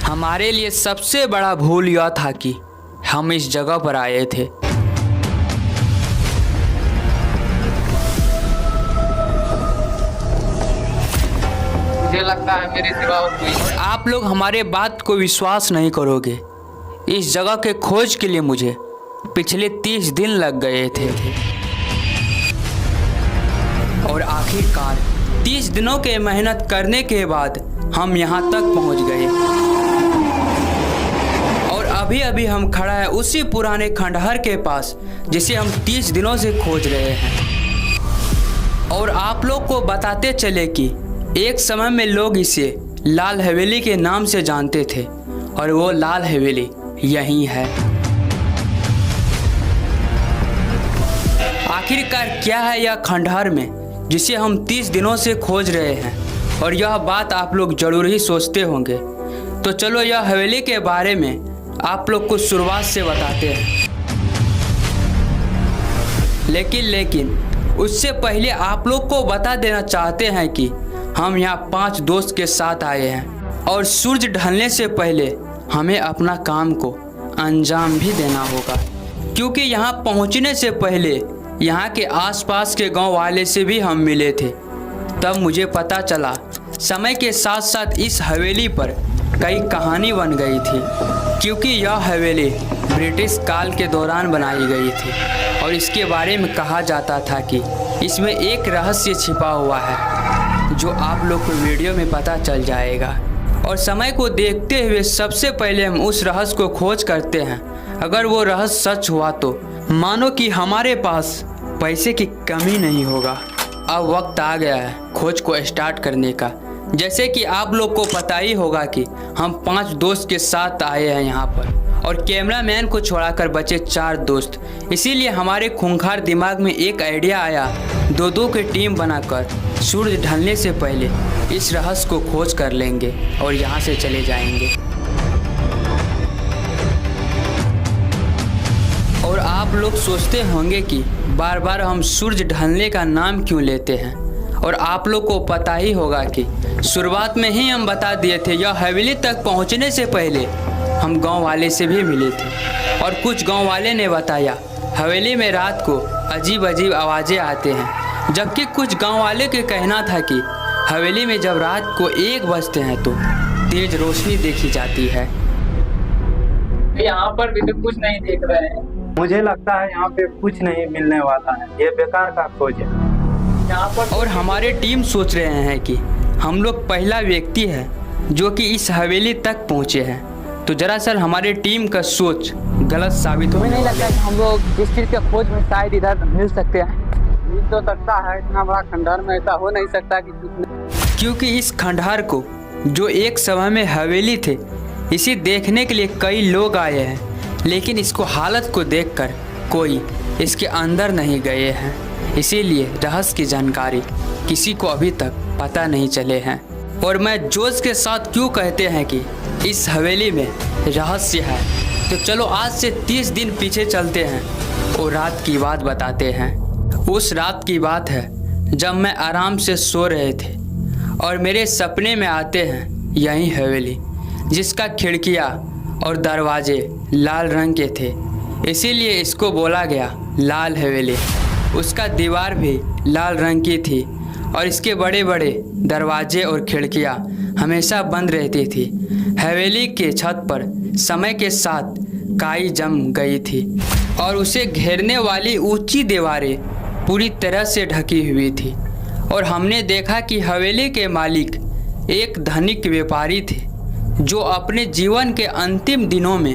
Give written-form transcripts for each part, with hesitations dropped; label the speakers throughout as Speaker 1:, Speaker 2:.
Speaker 1: हमारे लिए सबसे बड़ा भूल यह था कि हम इस जगह पर आए थे।
Speaker 2: मुझे लगता है मेरे सिवा और कोई।
Speaker 1: आप लोग हमारे बात को विश्वास नहीं करोगे। इस जगह के खोज के लिए मुझे पिछले 30 दिन लग गए थे और आखिरकार 30 दिनों के मेहनत करने के बाद हम यहाँ तक पहुँच गए। और अभी अभी हम खड़ा है उसी पुराने खंडहर के पास जिसे हम 30 दिनों से खोज रहे हैं। और आप लोग को बताते चले कि एक समय में लोग इसे लाल हवेली के नाम से जानते थे और वो लाल हवेली यही है। आखिरकार क्या है यह खंडहर में जिसे हम 30 दिनों से खोज रहे हैं, और यह बात आप लोग जरूर ही सोचते होंगे। तो चलो यह हवेली के बारे में आप लोग को शुरुआत से बताते हैं। लेकिन उससे पहले आप लोग को बता देना चाहते हैं कि हम यहाँ 5 दोस्त के साथ आए हैं और सूरज ढलने से पहले हमें अपना काम को अंजाम भी देना होगा, क्योंकि यहाँ पहुँचने से पहले यहाँ के आसपास के गांव वाले से भी हम मिले थे। तब मुझे पता चला समय के साथ साथ इस हवेली पर कई कहानी बन गई थी, क्योंकि यह हवेली ब्रिटिश काल के दौरान बनाई गई थी और इसके बारे में कहा जाता था कि इसमें एक रहस्य छिपा हुआ है जो आप लोग को वीडियो में पता चल जाएगा। और समय को देखते हुए सबसे पहले हम उस रहस्य को खोज करते हैं। अगर वो रहस्य सच हुआ तो मानो कि हमारे पास पैसे की कमी नहीं होगा। अब वक्त आ गया है खोज को स्टार्ट करने का। जैसे कि आप लोग को पता ही होगा कि हम 5 दोस्त के साथ आए हैं यहाँ पर, और कैमरामैन को छोड़ाकर बचे 4 दोस्त। इसीलिए हमारे खूंखार दिमाग में एक आइडिया आया, 2-2 की टीम बनाकर सूरज ढलने से पहले इस रहस्य को खोज कर लेंगे और यहाँ से चले जाएंगे। और आप लोग सोचते होंगे कि बार बार हम सूरज ढलने का नाम क्यों लेते हैं, और आप लोग को पता ही होगा कि शुरुआत में ही हम बता दिए थे यह हवेली तक पहुंचने से पहले हम गांव वाले से भी मिले थे, और कुछ गांव वाले ने बताया हवेली में रात को अजीब अजीब आवाज़ें आते हैं, जबकि कुछ गांव वाले के कहना था कि हवेली में जब रात को 1 बजते हैं तो तेज रोशनी देखी जाती है।
Speaker 2: यहाँ पर भी तो कुछ नहीं देख रहे हैं।
Speaker 3: मुझे लगता है यहाँ पे कुछ नहीं मिलने वाला है, ये बेकार का खोज है
Speaker 2: यहाँ पर।
Speaker 1: और हमारे टीम सोच रहे हैं कि हम लोग पहला व्यक्ति है जो कि इस हवेली तक पहुँचे हैं। तो जरा सर हमारे टीम का सोच गलत साबित हो।
Speaker 2: हमें नहीं लगता कि हम लोग जिस चीज़ के खोज में शायद इधर मिल सकते हैं। मिल तो सकता है, इतना बड़ा खंडहर में ऐसा हो नहीं सकता कि
Speaker 1: क्योंकि इस खंडहर को जो एक समय में हवेली थे इसे देखने के लिए कई लोग आए हैं, लेकिन इसको हालत को देखकर कोई इसके अंदर नहीं गए हैं। इसीलिए रहस्य की जानकारी किसी को अभी तक पता नहीं चले हैं। और मैं जोश के साथ क्यों कहते हैं कि इस हवेली में रहस्य है, तो चलो आज से 30 दिन पीछे चलते हैं और रात की बात बताते हैं। उस रात की बात है जब मैं आराम से सो रहे थे और मेरे सपने में आते हैं यही हवेली, जिसका खिड़कियाँ और दरवाजे लाल रंग के थे, इसीलिए इसको बोला गया लाल हवेली। उसका दीवार भी लाल रंग की थी और इसके बड़े बड़े दरवाजे और खिड़कियाँ हमेशा बंद रहती थी। हवेली के छत पर समय के साथ काई जम गई थी और उसे घेरने वाली ऊंची दीवारें पूरी तरह से ढकी हुई थी। और हमने देखा कि हवेली के मालिक एक धनिक व्यापारी थे जो अपने जीवन के अंतिम दिनों में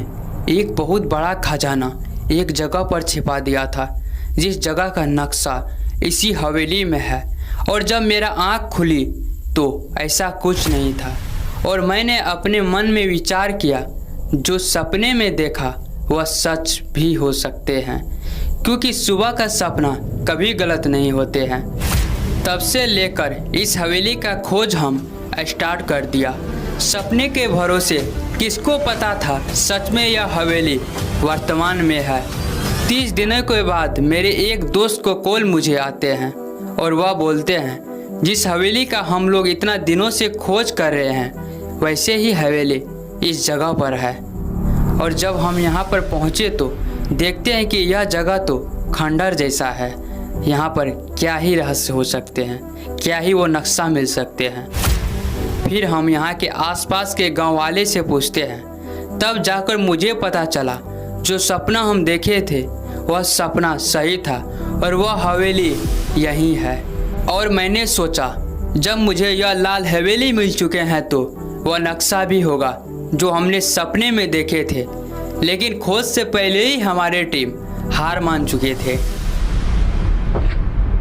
Speaker 1: एक बहुत बड़ा खजाना एक जगह पर छिपा दिया था, जिस जगह का नक्शा इसी हवेली में है। और जब मेरा आँख खुली तो ऐसा कुछ नहीं था, और मैंने अपने मन में विचार किया जो सपने में देखा वह सच भी हो सकते हैं, क्योंकि सुबह का सपना कभी गलत नहीं होते हैं। तब से लेकर इस हवेली का खोज हम स्टार्ट कर दिया। सपने के भरोसे किसको पता था सच में यह हवेली वर्तमान में है। 30 दिनों के बाद मेरे एक दोस्त को कॉल मुझे आते हैं और वह बोलते हैं जिस हवेली का हम लोग इतना दिनों से खोज कर रहे हैं वैसे ही हवेली इस जगह पर है। और जब हम यहाँ पर पहुँचे तो देखते हैं कि यह जगह तो खंडहर जैसा है। यहाँ पर क्या ही रहस्य हो सकते हैं, क्या ही वो नक्शा मिल सकते हैं। फिर हम यहाँ के आसपास के गांव वाले से पूछते हैं, तब जाकर मुझे पता चला जो सपना हम देखे थे वह सपना सही था और वह हवेली यही है। और मैंने सोचा जब मुझे यह लाल हवेली मिल चुके हैं तो वह नक्शा भी होगा जो हमने सपने में देखे थे। लेकिन खोज से पहले ही हमारी टीम हार मान चुके थे।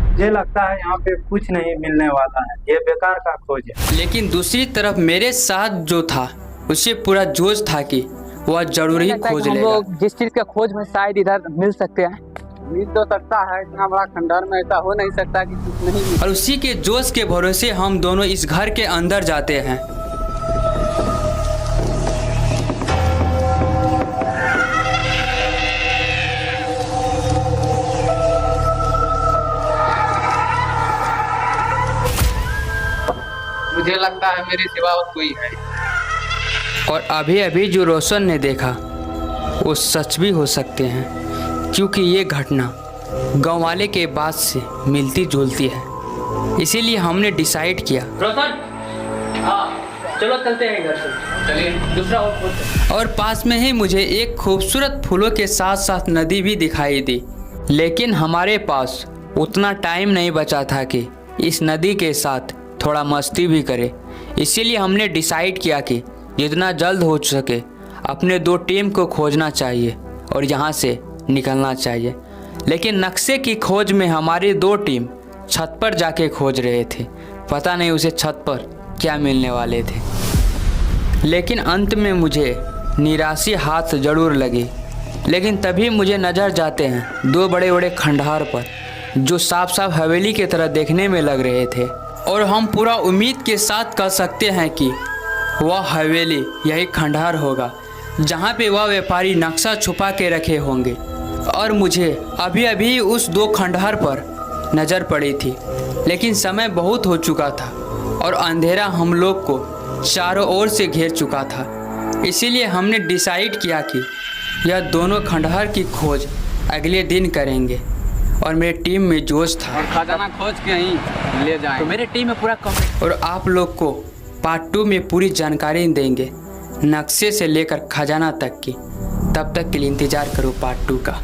Speaker 3: मुझे लगता है यहाँ पे कुछ नहीं मिलने वाला है, ये बेकार का खोज है।
Speaker 1: लेकिन दूसरी तरफ मेरे साथ जो था उसे पूरा जोश था कि वह जरूर ही खोज
Speaker 2: हम
Speaker 1: लेगा।
Speaker 2: लोग जिस चीज के खोज में शायद इधर मिल सकते हैं, मिल तो सकता है। इतना बड़ा खंडहर में ऐसा हो नहीं सकता कि कुछ नहीं मिले।
Speaker 1: और उसी के जोश के भरोसे हम दोनों इस घर के अंदर जाते हैं।
Speaker 2: मुझे लगता है मेरे सिवा और कोई है।
Speaker 1: और अभी अभी जो रोशन ने देखा वो सच भी हो सकते हैं, क्योंकि ये घटना गांव वाले के बात से मिलती जुलती है। इसीलिए हमने डिसाइड किया
Speaker 2: रोशन, चलो चलते हैं घर से। चलिए दूसरा
Speaker 1: और पास में ही मुझे एक खूबसूरत फूलों के साथ साथ नदी भी दिखाई दी। लेकिन हमारे पास उतना टाइम नहीं बचा था कि इस नदी के साथ थोड़ा मस्ती भी करें। इसीलिए हमने डिसाइड किया कि जितना जल्द हो सके अपने दो टीम को खोजना चाहिए और यहाँ से निकलना चाहिए। लेकिन नक्शे की खोज में हमारी दो टीम छत पर जाके खोज रहे थे। पता नहीं उसे छत पर क्या मिलने वाले थे। लेकिन अंत में मुझे निराशी हाथ जरूर लगी। लेकिन तभी मुझे नज़र जाते हैं दो बड़े बड़े खंडहर पर, जो साफ साफ हवेली की तरह देखने में लग रहे थे। और हम पूरा उम्मीद के साथ कह सकते हैं कि वह हवेली यही खंडहर होगा जहाँ पे वह व्यापारी नक्शा छुपा के रखे होंगे। और मुझे अभी अभी उस दो खंडहर पर नज़र पड़ी थी, लेकिन समय बहुत हो चुका था और अंधेरा हम लोग को चारों ओर से घेर चुका था। इसीलिए हमने डिसाइड किया कि यह दोनों खंडहर की खोज अगले दिन करेंगे। और मेरी टीम में जोश था
Speaker 2: और खजाना खोज के ही ले जाएं। तो मेरी टीम में पूरा
Speaker 1: और आप लोग को पार्ट 2 में पूरी जानकारी देंगे, नक्शे से लेकर खजाना तक की। तब तक के लिए इंतज़ार करो पार्ट 2 का।